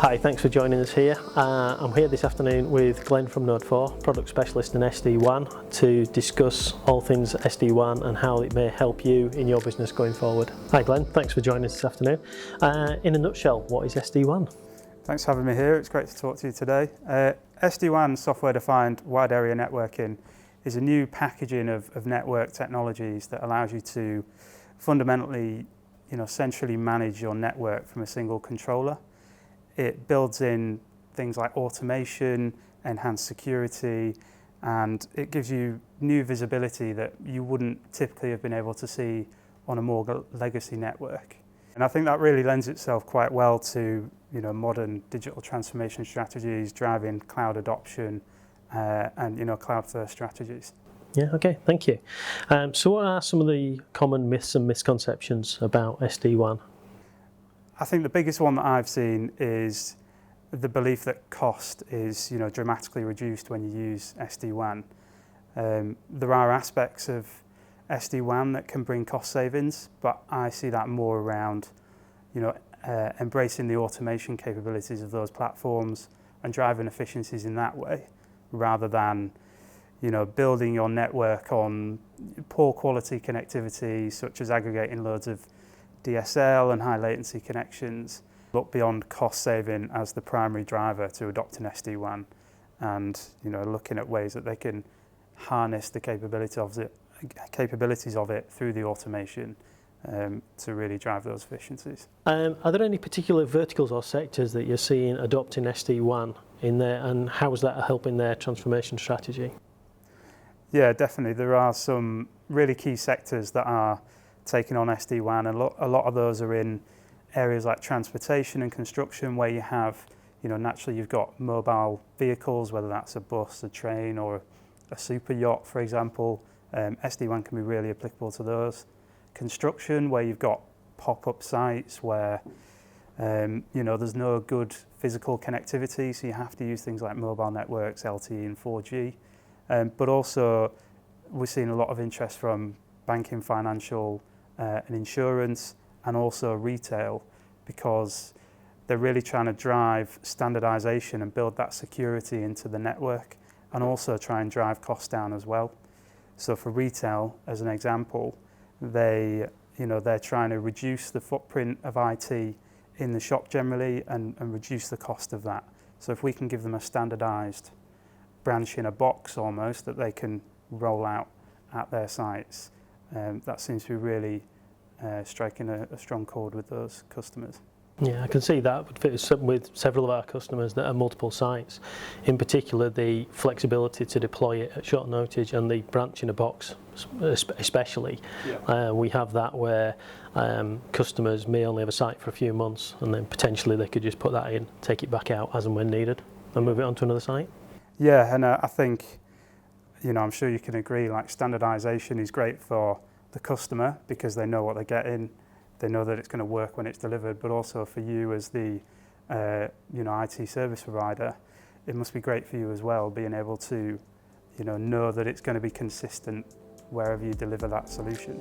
Hi, thanks for joining us here. I'm here this afternoon with Glenn from Node 4, Product Specialist in SD-WAN, to discuss all things SD-WAN and how it may help you in your business going forward. Hi Glenn, thanks for joining us this afternoon. In a nutshell, what is SD-WAN? Thanks for having me here. It's great to talk to you today. SD-WAN, software-defined wide area networking, is a new packaging of network technologies that allows you to fundamentally, centrally manage your network from a single controller. It builds in things like automation, enhanced security, and it gives you new visibility that you wouldn't typically have been able to see on a more legacy network. And I think that really lends itself quite well to modern digital transformation strategies, driving cloud adoption, and cloud-first strategies. Yeah, okay, thank you. So what are some of the common myths and misconceptions about SD-WAN? I think the biggest one that I've seen is the belief that cost is dramatically reduced when you use SD-WAN. There are aspects of SD-WAN that can bring cost savings, but I see that more around embracing the automation capabilities of those platforms and driving efficiencies in that way, rather than building your network on poor quality connectivity, such as aggregating loads of DSL and high latency connections. Look beyond cost saving as the primary driver to adopting SD-WAN, and looking at ways that they can harness the capabilities of it through the automation to really drive those efficiencies. Are there any particular verticals or sectors that you're seeing adopting SD-WAN in there, and how is that helping their transformation strategy? Yeah, definitely. There are some really key sectors that are taking on SD-WAN, and a lot of those are in areas like transportation and construction, where you have, naturally you've got mobile vehicles, whether that's a bus, a train, or a super yacht, for example. SD-WAN can be really applicable to those. Construction, where you've got pop-up sites where there's no good physical connectivity, so you have to use things like mobile networks, LTE and 4G. But also we're seeing a lot of interest from banking, financial and insurance, and also retail, because they're really trying to drive standardization and build that security into the network, and also try and drive costs down as well. So for retail, as an example, they're trying to reduce the footprint of IT in the shop generally, and reduce the cost of that. So if we can give them a standardized branch in a box almost that they can roll out at their sites, that seems to be really striking a strong chord with those customers. Yeah, I can see that would fit with several of our customers that are multiple sites. In particular, the flexibility to deploy it at short notice, and the branch in a box especially. Yeah. We have that where customers may only have a site for a few months, and then potentially they could just put that in, take it back out as and when needed, and move it on to another site. Yeah, and I think, I'm sure you can agree, like, standardization is great for the customer because they know what they're getting, they know that it's going to work when it's delivered, but also for you as the IT service provider, it must be great for you as well, being able to know that it's going to be consistent wherever you deliver that solution.